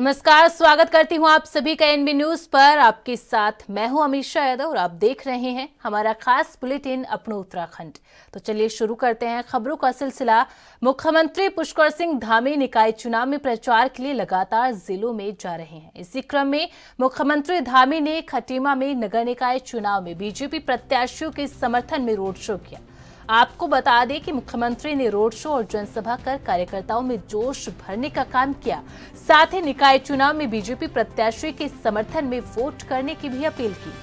नमस्कार, स्वागत करती हूं आप सभी का एनबी न्यूज पर। आपके साथ मैं हूं अमीषा यादव और आप देख रहे हैं हमारा खास बुलेटिन अपनो उत्तराखंड। तो चलिए शुरू करते हैं खबरों का सिलसिला। मुख्यमंत्री पुष्कर सिंह धामी निकाय चुनाव में प्रचार के लिए लगातार जिलों में जा रहे हैं। इसी क्रम में मुख्यमंत्री धामी ने खटीमा में नगर निकाय चुनाव में बीजेपी प्रत्याशियों के समर्थन में रोड शो किया। आपको बता दें कि मुख्यमंत्री ने रोड शो और जनसभा कर कार्यकर्ताओं में जोश भरने का काम किया। साथ ही निकाय चुनाव में बीजेपी प्रत्याशी के समर्थन में वोट करने की भी अपील की।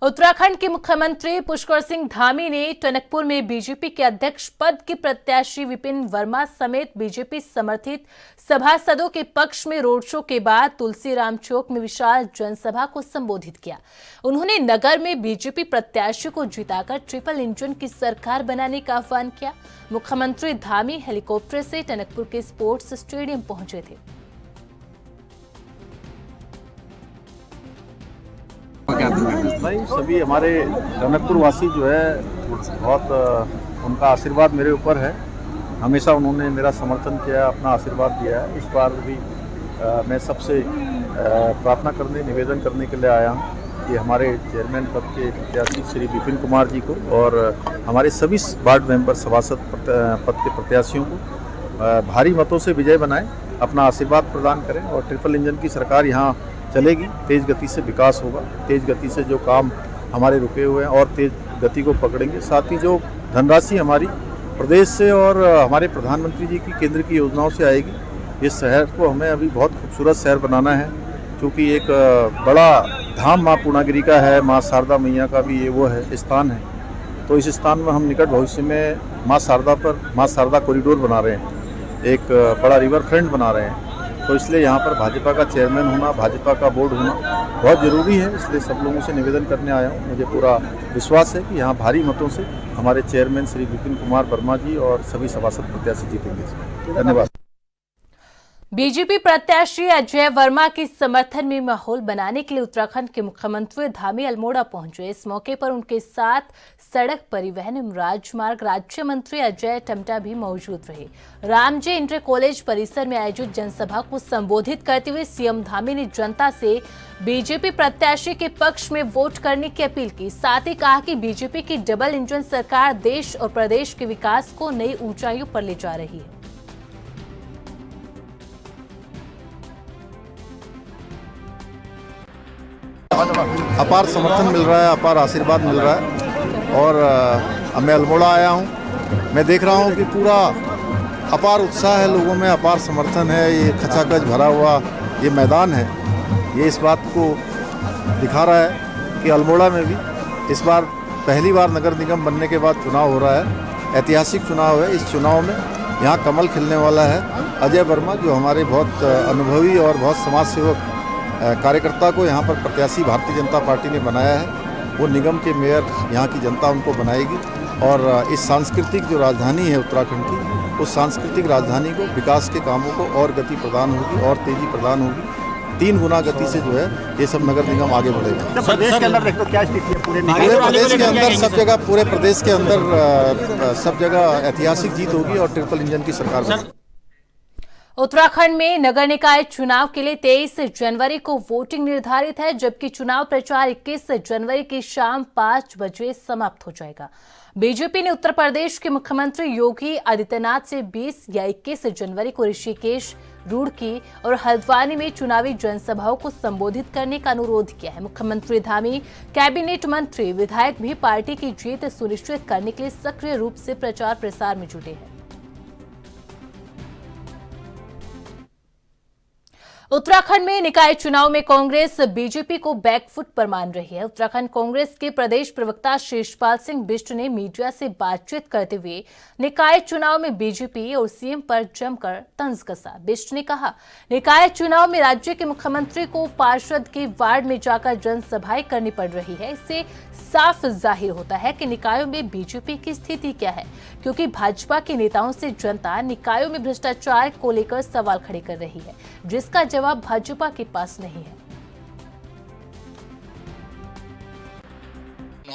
उत्तराखंड के मुख्यमंत्री पुष्कर सिंह धामी ने टनकपुर में बीजेपी के अध्यक्ष पद के प्रत्याशी विपिन वर्मा समेत बीजेपी समर्थित सभासदों के पक्ष में रोड शो के बाद तुलसीराम चौक में विशाल जनसभा को संबोधित किया। उन्होंने नगर में बीजेपी प्रत्याशी को जिताकर ट्रिपल इंजन की सरकार बनाने का आह्वान किया। मुख्यमंत्री धामी हेलीकॉप्टर से टनकपुर के स्पोर्ट्स स्टेडियम पहुंचे थे। भाई सभी हमारे टनकपुर वासी जो है बहुत उनका आशीर्वाद मेरे ऊपर है। हमेशा उन्होंने मेरा समर्थन किया, अपना आशीर्वाद दिया है। इस बार भी मैं सबसे प्रार्थना करने, निवेदन करने के लिए आया हूँ कि हमारे चेयरमैन पद के प्रत्याशी श्री विपिन कुमार जी को और हमारे सभी वार्ड मेंबर सभासद पद के प्रत्याशियों को भारी मतों से विजय बनाएं, अपना आशीर्वाद प्रदान करें और ट्रिपल इंजन की सरकार यहाँ चलेगी। तेज़ गति से विकास होगा, तेज़ गति से जो काम हमारे रुके हुए हैं और तेज़ गति को पकड़ेंगे। साथ ही जो धनराशि हमारी प्रदेश से और हमारे प्रधानमंत्री जी की केंद्र की योजनाओं से आएगी, इस शहर को हमें अभी बहुत खूबसूरत शहर बनाना है, क्योंकि एक बड़ा धाम माँ पूर्णागिरी का है, माँ शारदा मैया का भी ये वो है स्थान है। तो इस स्थान में हम निकट भविष्य में माँ शारदा कॉरिडोर बना रहे हैं, एक बड़ा रिवर फ्रंट बना रहे हैं। तो इसलिए यहाँ पर भाजपा का चेयरमैन होना, भाजपा का बोर्ड होना बहुत ज़रूरी है। इसलिए सब लोगों से निवेदन करने आया हूँ। मुझे पूरा विश्वास है कि यहाँ भारी मतों से हमारे चेयरमैन श्री विपिन कुमार वर्मा जी और सभी सभासद प्रत्याशी जीतेंगे। धन्यवाद। बीजेपी प्रत्याशी अजय वर्मा के समर्थन में माहौल बनाने के लिए उत्तराखंड के मुख्यमंत्री धामी अल्मोड़ा पहुंचे। इस मौके पर उनके साथ सड़क परिवहन एवं राजमार्ग राज्य मंत्री अजय टम्टा भी मौजूद रहे। रामजी इंटर कॉलेज परिसर में आयोजित जनसभा को संबोधित करते हुए सीएम धामी ने जनता से बीजेपी प्रत्याशी के पक्ष में वोट करने की अपील की। साथ ही कहा कि बीजेपी की डबल इंजन सरकार देश और प्रदेश के विकास को नई ऊंचाइयों पर ले जा रही है। अपार समर्थन मिल रहा है, अपार आशीर्वाद मिल रहा है और मैं अल्मोड़ा आया हूँ। मैं देख रहा हूँ कि पूरा अपार उत्साह है, लोगों में अपार समर्थन है। ये खचाखच भरा हुआ ये मैदान है, ये इस बात को दिखा रहा है कि अल्मोड़ा में भी इस बार पहली बार नगर निगम बनने के बाद चुनाव हो रहा है। ऐतिहासिक चुनाव है। इस चुनाव में यहाँ कमल खिलने वाला है। अजय वर्मा जो हमारे बहुत अनुभवी और बहुत समाज सेवक कार्यकर्ता को यहाँ पर प्रत्याशी भारतीय जनता पार्टी ने बनाया है, वो निगम के मेयर यहाँ की जनता उनको बनाएगी और इस सांस्कृतिक जो राजधानी है उत्तराखंड की, उस सांस्कृतिक राजधानी को, विकास के कामों को और गति प्रदान होगी और तेजी प्रदान होगी। 3 गुना गति से जो है ये सब नगर निगम आगे बढ़ेगा। प्रदेश के अंदर तो क्या स्थिति है? पूरे प्रदेश के अंदर सब जगह, पूरे प्रदेश के अंदर सब जगह ऐतिहासिक जीत होगी और ट्रिपल इंजन की सरकार बनेगी। उत्तराखंड में नगर निकाय चुनाव के लिए 23 जनवरी को वोटिंग निर्धारित है, जबकि चुनाव प्रचार 21 जनवरी की शाम 5 बजे समाप्त हो जाएगा। बीजेपी ने उत्तर प्रदेश के मुख्यमंत्री योगी आदित्यनाथ से 20 या 21 जनवरी को ऋषिकेश, रुड़की और हल्द्वानी में चुनावी जनसभाओं को संबोधित करने का अनुरोध किया है। मुख्यमंत्री धामी, कैबिनेट मंत्री, विधायक भी पार्टी की जीत सुनिश्चित करने के लिए सक्रिय रूप से प्रचार प्रसार में जुटे हैं। उत्तराखंड में निकाय चुनाव में कांग्रेस बीजेपी को बैकफुट पर मान रही है। उत्तराखंड कांग्रेस के प्रदेश प्रवक्ता शेषपाल सिंह बिष्ट ने मीडिया से बातचीत करते हुए निकाय चुनाव में बीजेपी और सीएम पर जमकर तंज कसा। बिष्ट ने कहा, निकाय चुनाव में राज्य के मुख्यमंत्री को पार्षद के वार्ड में जाकर जनसभाएं करनी पड़ रही है। इससे साफ जाहिर होता है कि निकायों में बीजेपी की स्थिति क्या है, क्योंकि भाजपा के नेताओं से जनता निकायों में भ्रष्टाचार को लेकर सवाल खड़े कर रही है, जिसका जवाब भाजपा के पास नहीं है।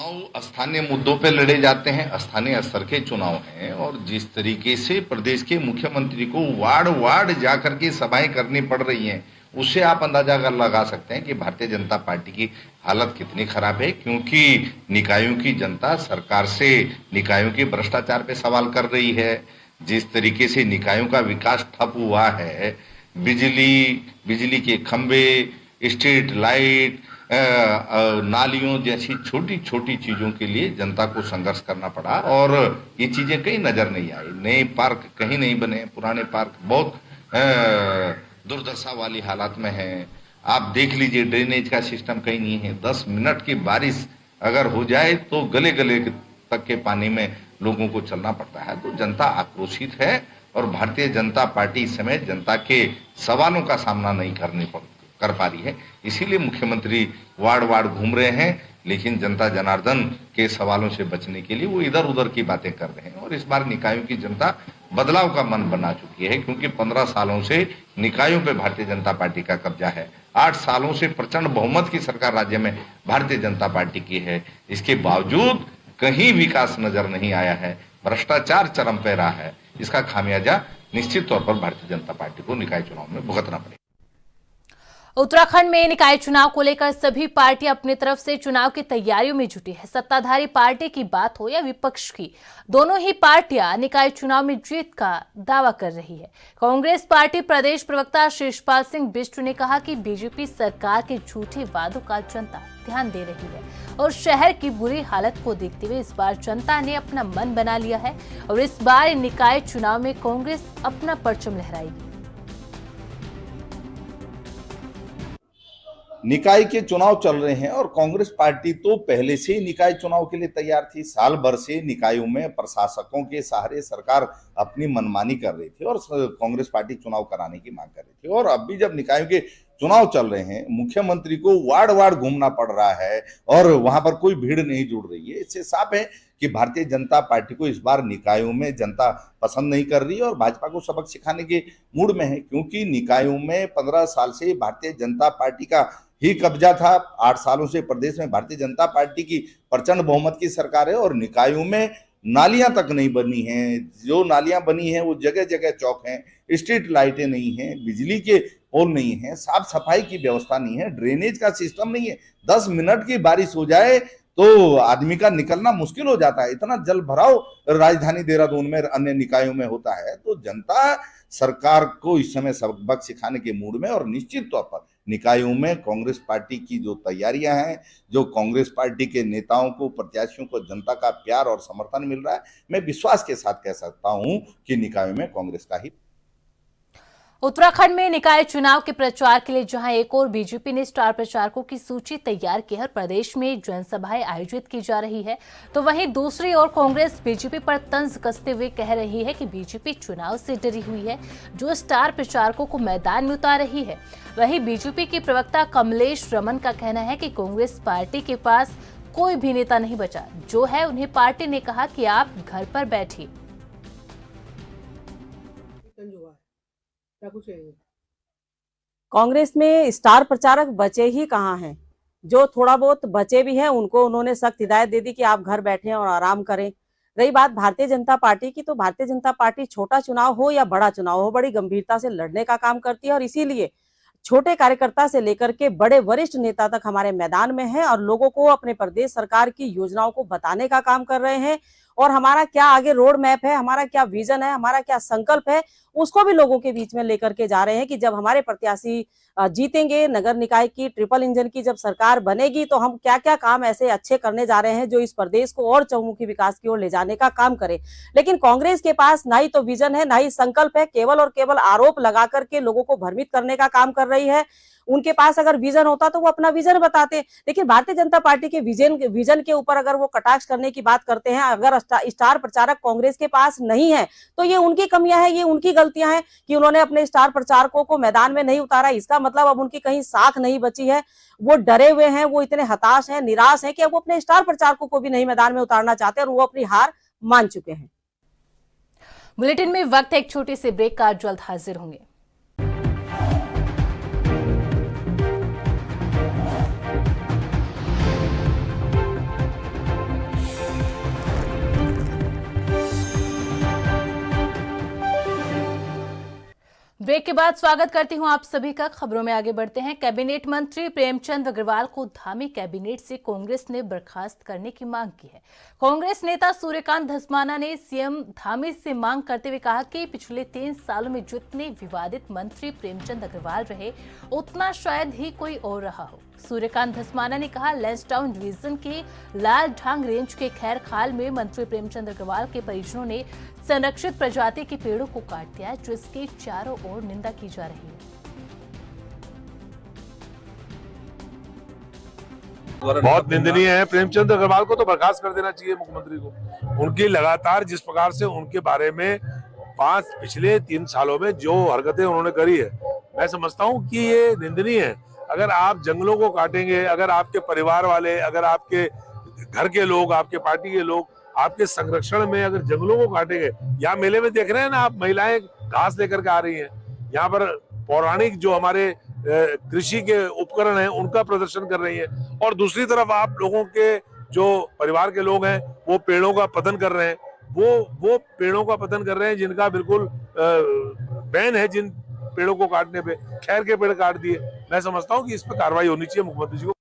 चुनाव स्थानीय मुद्दों पे लड़े जाते हैं, स्थानीय स्तर के चुनाव हैं, और जिस तरीके से प्रदेश के मुख्यमंत्री को वार्ड वार्ड जाकर के सभाएं करनी पड़ रही हैं, उससे आप अंदाजा लगा सकते हैं कि भारतीय जनता पार्टी की हालत कितनी खराब है। क्योंकि निकायों की जनता सरकार से निकायों के भ्रष्टाचार पे सवाल कर रही है। जिस तरीके से निकायों का विकास ठप हुआ है, बिजली के खंभे, स्ट्रीट लाइट, नालियों जैसी छोटी छोटी चीजों के लिए जनता को संघर्ष करना पड़ा, और ये चीजें कहीं नजर नहीं आई। नए पार्क कहीं नहीं बने, पुराने पार्क बहुत दुर्दशा वाली हालत में हैं। आप देख लीजिए, ड्रेनेज का सिस्टम कहीं नहीं है। 10 मिनट की बारिश अगर हो जाए तो गले गले तक के पानी में लोगों को चलना पड़ता है। तो जनता आक्रोशित है, और भारतीय जनता पार्टी समेत जनता के सवालों का सामना नहीं कर पा रही है। इसीलिए मुख्यमंत्री वार्ड वार्ड घूम रहे हैं, लेकिन जनता जनार्दन के सवालों से बचने के लिए वो इधर उधर की बातें कर रहे हैं। और इस बार निकायों की जनता बदलाव का मन बना चुकी है, क्योंकि 15 सालों से निकायों पे भारतीय जनता पार्टी का कब्जा है। 8 सालों से प्रचंड बहुमत की सरकार राज्य में भारतीय जनता पार्टी की है। इसके बावजूद कहीं विकास नजर नहीं आया है, भ्रष्टाचार चरम पे रहा है। इसका खामियाजा निश्चित तौर पर भारतीय जनता पार्टी को निकाय चुनाव में भुगतना पड़ेगा। उत्तराखंड में निकाय चुनाव को लेकर सभी पार्टियां अपनी तरफ से चुनाव की तैयारियों में जुटी है। सत्ताधारी पार्टी की बात हो या विपक्ष की, दोनों ही पार्टियां निकाय चुनाव में जीत का दावा कर रही है। कांग्रेस पार्टी प्रदेश प्रवक्ता शिषपाल सिंह बिष्ट ने कहा कि बीजेपी सरकार के झूठे वादों का जनता ध्यान दे रही है, और शहर की बुरी हालत को देखते हुए इस बार जनता ने अपना मन बना लिया है, और इस बार निकाय चुनाव में कांग्रेस अपना परचम लहराएगी। निकाय के चुनाव चल रहे हैं, और कांग्रेस पार्टी तो पहले से ही निकाय चुनाव के लिए तैयार थी। साल भर से निकायों में प्रशासकों के सहारे सरकार अपनी मनमानी कर रही थी, और कांग्रेस पार्टी चुनाव कराने की मांग कर रही थी। और अब भी जब निकायों के चुनाव चल रहे हैं, मुख्यमंत्री को वार्ड वार्ड घूमना पड़ रहा है, और वहां पर कोई भीड़ नहीं जुड़ रही है। इससे साफ है कि भारतीय जनता पार्टी को इस बार निकायों में जनता पसंद नहीं कर रही है, और भाजपा को सबक सिखाने के मूड में है। क्योंकि निकायों में 15 साल से भारतीय जनता पार्टी का ही कब्जा था। 8 सालों से प्रदेश में भारतीय जनता पार्टी की प्रचंड बहुमत की सरकार है, और निकायों में नालियां तक नहीं बनी हैं। जो नालियां बनी हैं वो जगह जगह चौक हैं, स्ट्रीट लाइटें नहीं हैं, बिजली के पोल नहीं है, साफ सफाई की व्यवस्था नहीं है, ड्रेनेज का सिस्टम नहीं है। 10 मिनट की बारिश हो जाए तो आदमी का निकलना मुश्किल हो जाता है। इतना जल भराव राजधानी देहरादून में अन्य निकायों में होता है। तो जनता सरकार को इस समय सबक सिखाने के मूड में, और निश्चित तौर पर निकायों में कांग्रेस पार्टी की जो तैयारियां हैं, जो कांग्रेस पार्टी के नेताओं को, प्रत्याशियों को जनता का प्यार और समर्थन मिल रहा है, मैं विश्वास के साथ कह सकता हूं कि निकायों में कांग्रेस का ही। उत्तराखंड में निकाय चुनाव के प्रचार के लिए जहां एक और बीजेपी ने स्टार प्रचारकों की सूची तैयार की है, प्रदेश में जनसभाएं आयोजित की जा रही है, तो वहीं दूसरी ओर कांग्रेस बीजेपी पर तंज कसते हुए कह रही है कि बीजेपी चुनाव से डरी हुई है, जो स्टार प्रचारकों को मैदान में उतार रही है। वहीं बीजेपी के प्रवक्ता कमलेश रमन का कहना है कि कांग्रेस पार्टी के पास कोई भी नेता नहीं बचा, जो है उन्हें पार्टी ने कहा कि आप घर पर बैठिए। कांग्रेस में स्टार प्रचारक बचे ही कहाँ हैं। जो थोड़ा बहुत बचे भी हैं उनको उन्होंने सख्त हिदायत दे दी कि आप घर बैठें और आराम करें। रही बात भारतीय जनता पार्टी की, तो भारतीय जनता पार्टी छोटा चुनाव हो या बड़ा चुनाव हो, बड़ी गंभीरता से लड़ने का काम करती है, और इसीलिए छोटे कार्यकर्ता से लेकर के बड़े वरिष्ठ नेता तक हमारे मैदान में हैं, और लोगों को अपने प्रदेश सरकार की योजनाओं को बताने का काम कर रहे हैं, और हमारा क्या आगे रोड मैप है, हमारा क्या विजन है, हमारा क्या संकल्प है, उसको भी लोगों के बीच में लेकर के जा रहे हैं कि जब हमारे प्रत्याशी जीतेंगे, नगर निकाय की ट्रिपल इंजन की जब सरकार बनेगी, तो हम क्या क्या काम ऐसे अच्छे करने जा रहे हैं जो इस प्रदेश को और चहुमुखी विकास की ओर ले जाने का काम करे। लेकिन कांग्रेस के पास ना ही तो विजन है, ना ही संकल्प है, केवल और केवल आरोप लगा करके लोगों को भ्रमित करने का काम कर रही है। उनके पास अगर विजन होता तो वो अपना विजन बताते, लेकिन भारतीय जनता पार्टी के विजन के ऊपर अगर वो कटाक्ष करने की बात करते हैं, अगर स्टार प्रचारक कांग्रेस के पास नहीं है तो ये उनकी कमियां हैं, ये उनकी गलतियां हैं कि उन्होंने अपने स्टार प्रचारकों को मैदान में नहीं उतारा। इसका मतलब अब उनकी कहीं साख नहीं बची है, वो डरे हुए हैं, वो इतने हताश हैं, निराश हैं कि अब वो अपने स्टार प्रचारकों को भी नहीं मैदान में उतारना चाहते, और वो अपनी हार मान चुके हैं। बुलेटिन में वक्त है एक छोटे से ब्रेक का, जल्द हाजिर होंगे। ब्रेक के बाद स्वागत करती हूं आप सभी का। खबरों में आगे बढ़ते हैं। कैबिनेट मंत्री प्रेमचंद अग्रवाल को धामी कैबिनेट से कांग्रेस ने बर्खास्त करने की मांग की है। कांग्रेस नेता सूर्यकांत धस्माना ने सीएम धामी से मांग करते हुए कहा कि पिछले 3 सालों में जितने विवादित मंत्री प्रेमचंद अग्रवाल रहे उतना शायद ही कोई और रहा हो। सूर्यकांत धस्माना ने कहा, लैंसडाउन डिवीजन की लाल ढांग रेंज के खैर खाल में मंत्री प्रेमचंद अग्रवाल के परिजनों ने संरक्षित प्रजाति के पेड़ों को काट दिया, जिसकी चारों ओर निंदा की जा रही है। बहुत निंदनीय है। प्रेमचंद अग्रवाल को तो बर्खास्त कर देना चाहिए मुख्यमंत्री को। उनकी लगातार जिस प्रकार से उनके बारे में पिछले 3 सालों में जो हरकतें उन्होंने करी है, मैं समझता हूं कि ये निंदनीय है। अगर आप जंगलों को काटेंगे, अगर आपके परिवार वाले, अगर आपके घर के लोग, आपके पार्टी के लोग आपके संरक्षण में अगर जंगलों को काटेंगे, यहाँ मेले में देख रहे हैं ना आप, महिलाएं घास लेकर के आ रही हैं, यहाँ पर पौराणिक जो हमारे कृषि के उपकरण हैं उनका प्रदर्शन कर रही हैं, और दूसरी तरफ आप लोगों के जो परिवार के लोग हैं वो पेड़ों का पतन कर रहे हैं। वो पेड़ों का पतन कर रहे हैं जिनका बिल्कुल बैन है, जिन पेड़ों को काटने पे, खैर के पेड़ काट दिए। मैं समझता हूँ कि इस पर कार्रवाई होनी चाहिए मुख्यमंत्री जी को।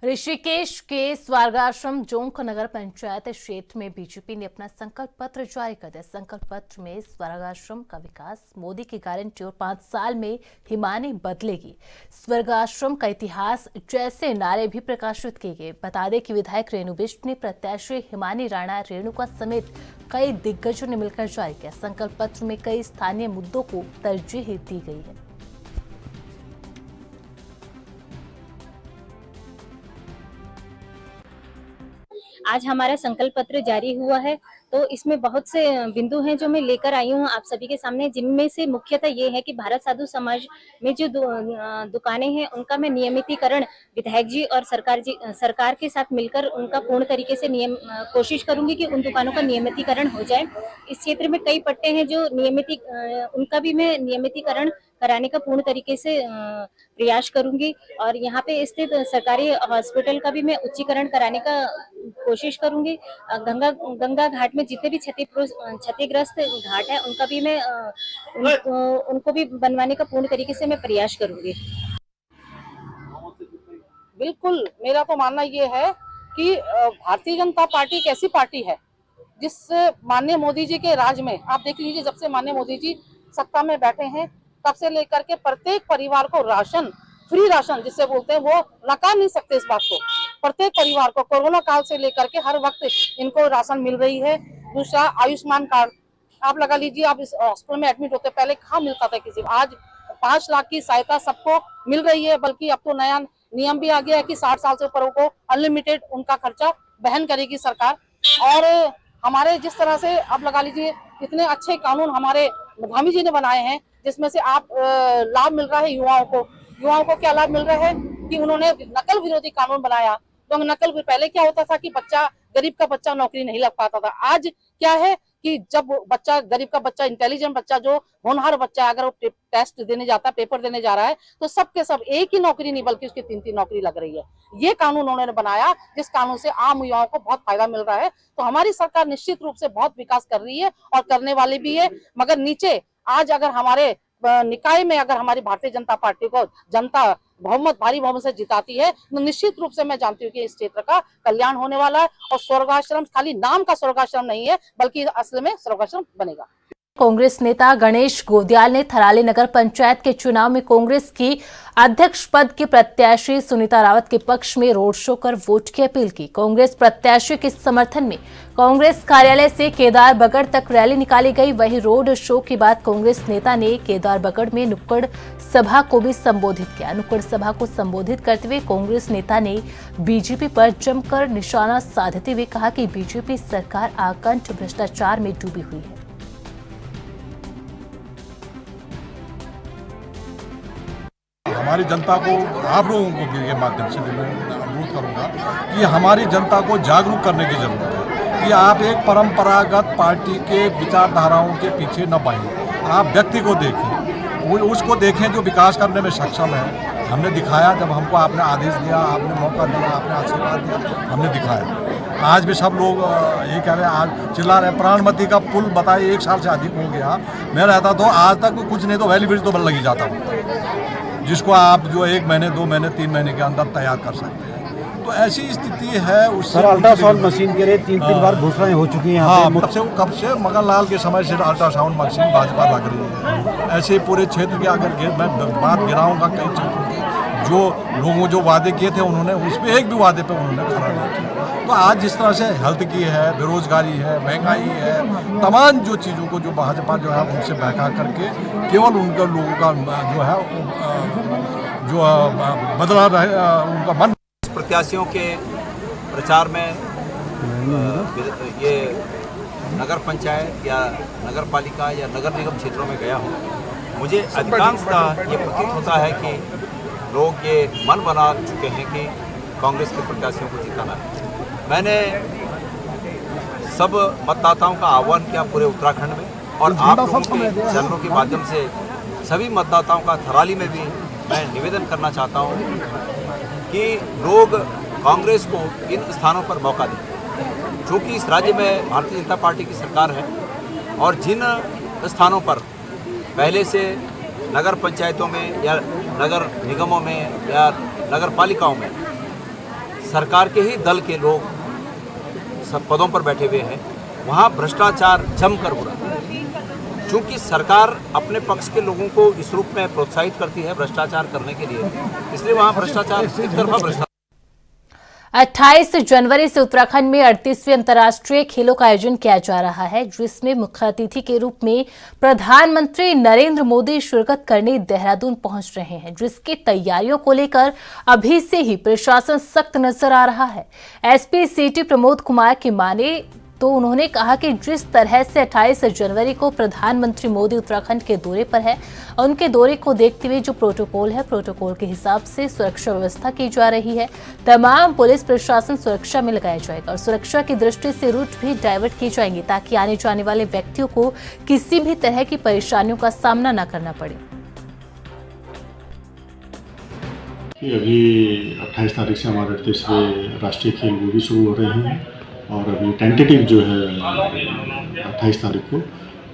ऋषिकेश के स्वर्गाश्रम जोंक नगर पंचायत क्षेत्र में बीजेपी ने अपना संकल्प पत्र जारी कर दिया। संकल्प पत्र में स्वर्गाश्रम का विकास मोदी की गारंटी और 5 साल में हिमानी बदलेगी, स्वर्गाश्रम का इतिहास जैसे नारे भी प्रकाशित किए गए। बता दें कि विधायक रेणु बिष्ट ने प्रत्याशी हिमानी राणा रेणुका समेत कई दिग्गजों ने मिलकर जारी किया। संकल्प पत्र में कई स्थानीय मुद्दों को तरजीह दी गई है। आज हमारा संकल्प पत्र जारी हुआ है, तो इसमें बहुत से बिंदु हैं जो मैं लेकर आई हूँ आप सभी के सामने, जिनमें से मुख्यतः ये है कि भारत साधु समाज में जो दुकानें हैं उनका मैं नियमितीकरण विधायक जी और सरकार के साथ मिलकर उनका पूर्ण तरीके से कोशिश करूंगी कि उन दुकानों का नियमितीकरण हो जाए। इस क्षेत्र में कई पट्टे हैं जो उनका भी मैं नियमितीकरण कराने का पूर्ण तरीके से प्रयास करूंगी, और यहाँ पे स्थित सरकारी हॉस्पिटल का भी मैं उच्चीकरण कराने का कोशिश करूंगी। गंगा घाट में जितने भी क्षतिग्रस्त घाट है उनका भी मैं उनको भी बनवाने का पूर्ण तरीके से मैं प्रयास करूंगी। बिल्कुल, मेरा तो मानना ये है कि भारतीय जनता पार्टी एक ऐसी पार्टी है जिस माननीय मोदी जी के राज में, आप देख लीजिए, जब से माननीय मोदी जी सत्ता में बैठे हैं तब से लेकर के प्रत्येक परिवार को राशन, फ्री राशन जिससे बोलते हैं, वो नकार नहीं सकते इस बात को। प्रत्येक परिवार को कोरोना काल से लेकर के हर वक्त इनको राशन मिल रही है। दूसरा, आयुष्मान कार्ड आप लगा लीजिए, आप इस हॉस्पिटल में एडमिट होते पहले कहाँ मिलता था किसी, आज 5 लाख की सहायता सबको मिल रही है। बल्कि अब तो नया नियम भी आ गया है कि 60 साल से ऊपर को अनलिमिटेड उनका खर्चा वहन करेगी सरकार। और हमारे जिस तरह से आप लगा लीजिए इतने अच्छे कानून हमारे धामी जी ने बनाए हैं, जिसमें से आप लाभ मिल रहा है युवाओं को क्या लाभ मिल रहा है कि उन्होंने नकल विरोधी कानून बनाया। तो नकल पहले क्या होता था कि गरीब का बच्चा नौकरी नहीं लग पाता था। आज क्या है कि जब गरीब का बच्चा, इंटेलिजेंट बच्चा, जो होनहार बच्चा, अगर वो टेस्ट देने जाता है, पेपर देने जा रहा है, तो सबके सब एक ही नौकरी नहीं बल्कि उसकी 3-3 नौकरी लग रही है। ये कानून उन्होंने बनाया जिस कानून से आम युवाओं को बहुत फायदा मिल रहा है। तो हमारी सरकार निश्चित रूप से बहुत विकास कर रही है और करने वाली भी है। मगर नीचे आज अगर हमारे निकाय में अगर हमारी भारतीय जनता पार्टी को जनता भारी बहुमत से जिताती है तो निश्चित रूप से मैं जानती हूँ कि इस क्षेत्र का कल्याण होने वाला है। और स्वर्गाश्रम खाली नाम का स्वर्गाश्रम नहीं है बल्कि असल में स्वर्गाश्रम बनेगा। कांग्रेस नेता गणेश गोदियाल ने थराली नगर पंचायत के चुनाव में कांग्रेस की अध्यक्ष पद की प्रत्याशी सुनीता रावत के पक्ष में रोड शो कर वोट की अपील की। कांग्रेस प्रत्याशी के समर्थन में कांग्रेस कार्यालय से केदार बगड़ तक रैली निकाली गई। वहीं रोड शो के बाद कांग्रेस नेता ने केदार बगड़ में नुक्कड़ सभा को भी संबोधित किया। नुक्कड़ सभा को संबोधित करते हुए कांग्रेस नेता ने बीजेपी पर जमकर निशाना साधते हुए कहा कि बीजेपी सरकार आकंठ भ्रष्टाचार में डूबी हुई है। हमारी जनता को, आप लोगों को भी ये माध्यम से मैं अनुरोध करूंगा कि हमारी जनता को जागरूक करने की जरूरत है कि आप एक परंपरागत पार्टी के विचारधाराओं के पीछे न बढ़ें। आप व्यक्ति को देखें, वो उसको देखें जो विकास करने में सक्षम है। हमने दिखाया, जब हमको आपने आदेश दिया, आपने मौका दिया, आपने आशीर्वाद दिया, हमने दिखाया। आज भी सब लोग ये कह रहे हैं, आज चिल्ला रहे हैं। प्राणमती का पुल बताइए 1 साल से अधिक हो गया, मैं रहता तो आज तक कुछ नहीं तो वैली ब्रिज तो बन लगी जाता हूँ, जिसको आप जो 1 महीने 2 महीने 3 महीने के अंदर तैयार कर सकते हैं। तो ऐसी स्थिति है। उससे अल्ट्रासाउंड मशीन के लिए 3 बार घोषणाएं हो चुकी हैं। हाँ, कब से मगन लाल के समय से अल्ट्रासाउंड मशीन भाजपा लग रही है। ऐसे पूरे क्षेत्र के अगर मैं बात गिराऊंगा कई क्षेत्रों की, जो लोगों जो वादे किए थे उन्होंने उसमें एक भी वादे पे उन्होंने खरा नहीं किया। तो आज जिस तरह से हेल्थ की है, बेरोजगारी है, महंगाई है, तमाम जो चीज़ों को जो भाजपा जो है उनसे बहका करके केवल उनके लोगों का जो है जो बदला रहे उनका मन। प्रत्याशियों के प्रचार में ये नगर पंचायत या नगर पालिका या नगर निगम क्षेत्रों में गया हूँ, मुझे अधिकांशतः ये प्रतीत होता है कि लोग ये मन बना चुके हैं कि कांग्रेस के प्रत्याशियों को जिताना है। मैंने सब मतदाताओं का आह्वान किया पूरे उत्तराखंड में, और आप लोगों के चैनलों के माध्यम से सभी मतदाताओं का थराली में भी मैं निवेदन करना चाहता हूँ कि लोग कांग्रेस को इन स्थानों पर मौका दें, क्योंकि इस राज्य में भारतीय जनता पार्टी की सरकार है, और जिन स्थानों पर पहले से नगर पंचायतों में या नगर निगमों में या नगर पालिकाओं में सरकार के ही दल के लोग सब पदों पर बैठे हुए हैं, वहाँ भ्रष्टाचार जमकर हो रहा है। क्योंकि सरकार अपने पक्ष के लोगों को इस रूप में प्रोत्साहित करती है भ्रष्टाचार करने के लिए, इसलिए वहाँ भ्रष्टाचार एक तरफा भ्रष्टाचार। 28 जनवरी से उत्तराखंड में 38वें अंतर्राष्ट्रीय खेलों का आयोजन किया जा रहा है, जिसमें मुख्य अतिथि के रूप में प्रधानमंत्री नरेंद्र मोदी शिरकत करने देहरादून पहुंच रहे हैं, जिसकी तैयारियों को लेकर अभी से ही प्रशासन सख्त नजर आ रहा है। एसपी सिटी प्रमोद कुमार की माने तो उन्होंने कहा कि जिस तरह से 28 जनवरी को प्रधानमंत्री मोदी उत्तराखंड के दौरे पर है, उनके दौरे को देखते हुए जो प्रोटोकॉल है, प्रोटोकॉल के हिसाब से सुरक्षा व्यवस्था की जा रही है। तमाम पुलिस प्रशासन सुरक्षा में लगाया जाएगा और सुरक्षा की दृष्टि से रूट भी डाइवर्ट किए जाएंगे, ताकि आने जाने वाले व्यक्तियों को किसी भी तरह की परेशानियों का सामना न करना पड़े। अभी 28 तारीख से हमारे 38वें राष्ट्रीय खेल वो भी शुरू हो रहे हैं, और अभी टेंटेटिव जो है 28 तारीख को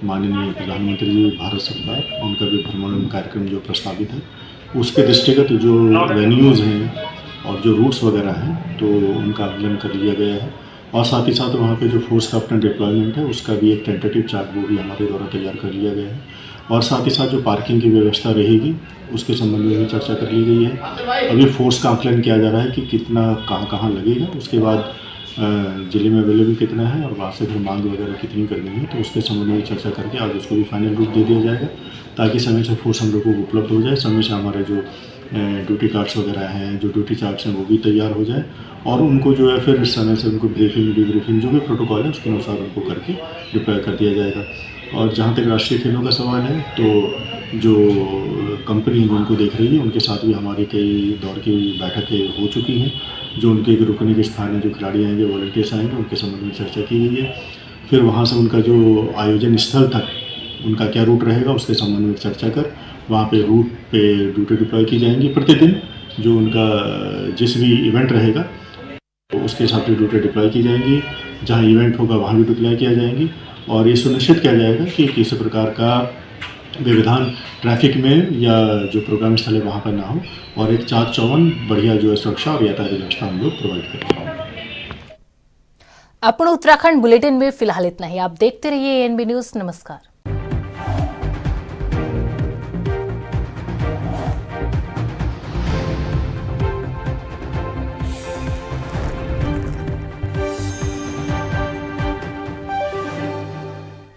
माननीय प्रधानमंत्री जी भारत सरकार उनका भी भ्रमण कार्यक्रम जो प्रस्तावित है, उसके दृष्टिगत जो वेन्यूज़ हैं और जो रूट्स वगैरह हैं तो उनका आकलन कर लिया गया है, और साथ ही साथ वहाँ पे जो फोर्स का अपना डिप्लॉयमेंट है उसका भी एक टेंटेटिव चार्ट वो भी हमारे द्वारा तैयार कर लिया गया है, और साथ ही साथ जो पार्किंग की व्यवस्था रहेगी उसके संबंध में भी चर्चा कर ली गई है। अभी फोर्स का आकलन किया जा रहा है कि कितना कहाँ लगेगा, उसके बाद ज़िले में अवेलेबल कितना है और वहाँ से फिर मांग वगैरह कितनी करनी है, तो उसके संबंध में चर्चा करके आज उसको भी फाइनल रूप दे दिया जाएगा, ताकि समय से फोर्स हम लोग को उपलब्ध हो जाए, समय से हमारे जो ड्यूटी कार्ड्स वगैरह हैं, जो ड्यूटी चार्ट्स हैं वो भी तैयार हो जाए, और उनको जो है फिर समय से उनको ब्रीफिंग डिब्रीफिंग जो भी प्रोटोकॉल है उसके अनुसार उनको करके डिप्लॉय कर दिया जाएगा। और जहाँ तक राष्ट्रीय खेलों का सवाल है, तो जो कंपनी उनको देख रही है उनके साथ भी हमारी कई दौर की बैठकें हो चुकी हैं, जो उनके रुकने के स्थान है, जो खिलाड़ी आएंगे, वॉलंटियर्स आएंगे, उनके संबंध में चर्चा की गई है। फिर वहाँ से उनका जो आयोजन स्थल तक उनका क्या रूट रहेगा उसके संबंध में चर्चा कर वहाँ पे रूट पे ड्यूटी डिप्लॉय की जाएंगी। प्रतिदिन जो उनका जिस भी इवेंट रहेगा तो उसके हिसाब से ड्यूटी डिप्लॉय की जाएंगी, जहाँ इवेंट होगा वहाँ भी डिप्लॉय किया जाएंगी, और ये सुनिश्चित किया जाएगा कि किसी प्रकार का व्यवधान ट्रैफिक में या जो प्रोग्राम स्थल है वहाँ पर ना हो, और एक चाक चौबंद बढ़िया जो है सुरक्षा और यातायात व्यवस्था हम लोग प्रोवाइड करेंगे। अपन उत्तराखंड बुलेटिन में फिलहाल इतना ही। आप देखते रहिए ANB न्यूज़। नमस्कार।